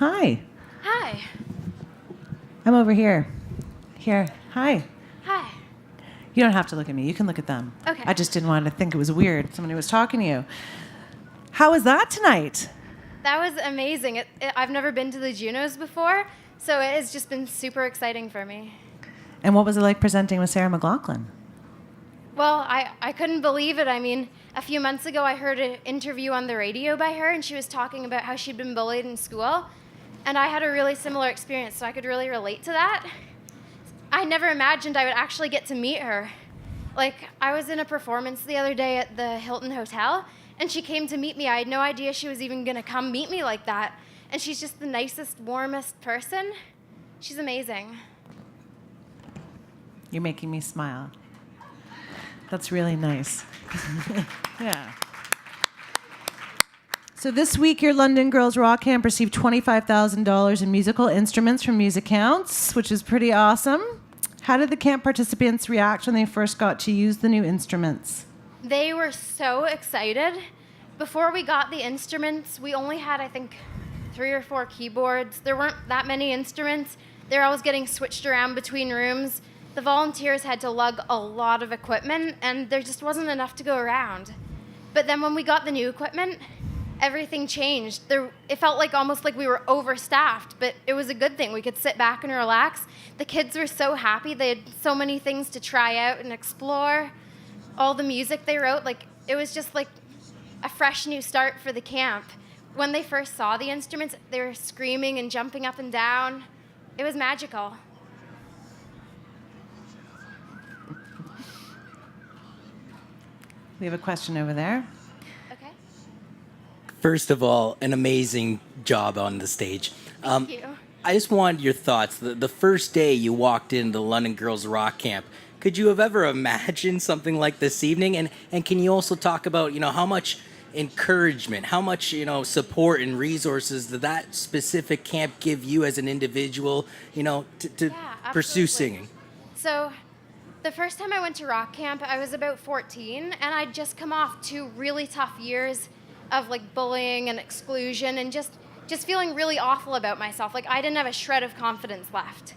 Hi. Hi. I'm over here. Here. Hi. Hi. You don't have to look at me. You can look at them. Okay. I just didn't want to think it was weird. Somebody was talking to you. How was that tonight? That was amazing. I've never been to the Junos before, so it has just been super exciting for me. And what was it like presenting with Sarah McLachlan? Well, I couldn't believe it. I mean, a few months ago, I heard an interview on the radio by her, and she was talking about how she'd been bullied in school. And I had a really similar experience, so I could really relate to that. I never imagined I would actually get to meet her. Like, I was in a performance the other day at the Hilton Hotel, and she came to meet me. I had no idea she was even going to come meet me like that. And she's just the nicest, warmest person. She's amazing. You're making me smile. That's really nice. Yeah. So this week, your London Girls Rock Camp received $25,000 in musical instruments from MusiCounts, which is pretty awesome. How did the camp participants react when they first got to use the new instruments? They were so excited. Before we got the instruments, we only had, I think, 3 or 4 keyboards. There weren't that many instruments. They were always getting switched around between rooms. The volunteers had to lug a lot of equipment, and there just wasn't enough to go around. But then when we got the new equipment, everything changed. It felt like almost like we were overstaffed, but it was a good thing. We could sit back and relax. The kids were so happy. They had so many things to try out and explore. All the music they wrote, like, it was just like a fresh new start for the camp. When they first saw the instruments, they were screaming and jumping up and down. It was magical. We have a question over there. Okay. First of all, an amazing job on the stage. Thank you. I just wanted your thoughts. The first day you walked into the London Girls Rock Camp, could you have ever imagined something like this evening? And can you also talk about, how much encouragement, how much, support and resources did that specific camp give you as an individual, to pursue singing? So the first time I went to rock camp, I was about 14, and I'd just come off 2 really tough years of like bullying and exclusion and just feeling really awful about myself. Like, I didn't have a shred of confidence left.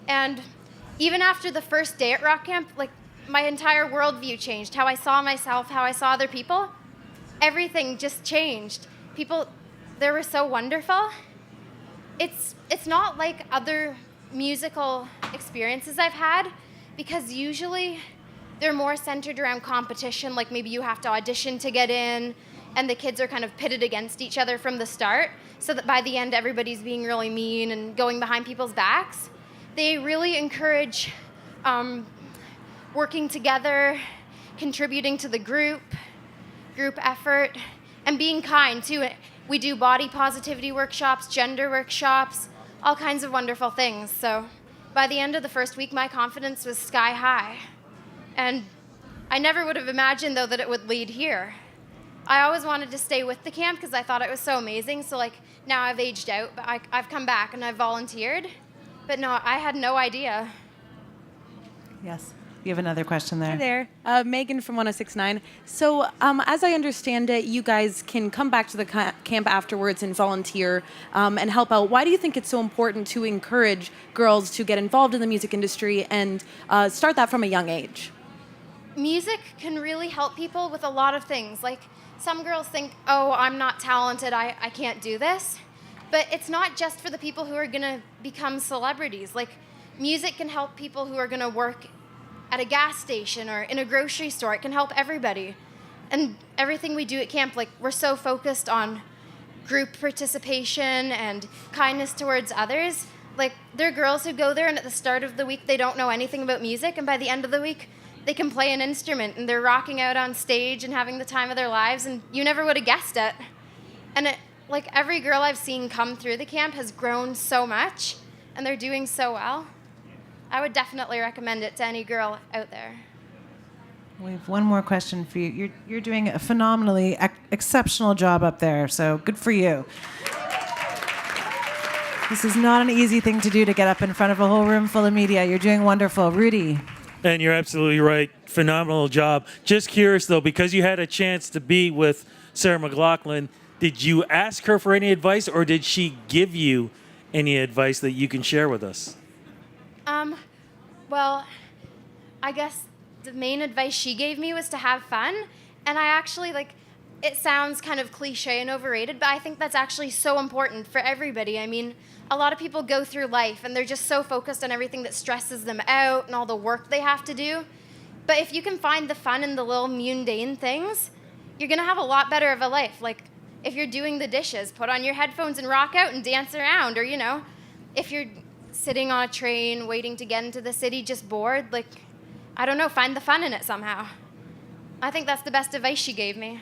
And even after the first day at rock camp, like, my entire worldview changed. How I saw myself, how I saw other people, everything just changed. People, they were so wonderful. It's not like other musical experiences I've had, because usually they're more centered around competition, like maybe you have to audition to get in, and the kids are kind of pitted against each other from the start, so that by the end everybody's being really mean and going behind people's backs. They really encourage working together, contributing to the group effort, and being kind too. We do body positivity workshops, gender workshops, all kinds of wonderful things. So by the end of the first week, my confidence was sky high. And I never would have imagined, though, that it would lead here. I always wanted to stay with the camp because I thought it was so amazing. So, like, now I've aged out, but I've come back and I've volunteered. But no, I had no idea. Yes. You have another question there. Hi there. Megan from 106.9. So as I understand it, you guys can come back to the camp afterwards and volunteer and help out. Why do you think it's so important to encourage girls to get involved in the music industry and start that from a young age? Music can really help people with a lot of things. Like, some girls think, oh, I'm not talented, I can't do this. But it's not just for the people who are going to become celebrities. Like, music can help people who are going to work at a gas station or in a grocery store. It can help everybody. And everything we do at camp, like, we're so focused on group participation and kindness towards others. Like, there are girls who go there and at the start of the week they don't know anything about music, and by the end of the week they can play an instrument and they're rocking out on stage and having the time of their lives, and you never would have guessed it. And like, every girl I've seen come through the camp has grown so much, and they're doing so well. I would definitely recommend it to any girl out there. We have one more question for you. You're doing a phenomenally exceptional job up there, so good for you. This is not an easy thing to do, to get up in front of a whole room full of media. You're doing wonderful. Rudy. And you're absolutely right. Phenomenal job. Just curious, though, because you had a chance to be with Sarah McLachlan, Did you ask her for any advice, or did she give you any advice that you can share with us? Well, I guess the main advice she gave me was to have fun. And I actually, it sounds kind of cliche and overrated, but I think that's actually so important for everybody. I mean, a lot of people go through life and they're just so focused on everything that stresses them out and all the work they have to do. But if you can find the fun in the little mundane things, you're going to have a lot better of a life. Like, if you're doing the dishes, put on your headphones and rock out and dance around. Or, if you're sitting on a train waiting to get into the city just bored, I don't know, find the fun in it somehow. I think that's the best advice she gave me.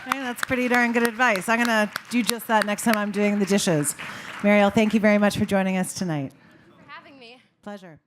Okay, that's pretty darn good advice. I'm going to do just that next time I'm doing the dishes. Meriel, thank you very much for joining us tonight. For having me. Pleasure.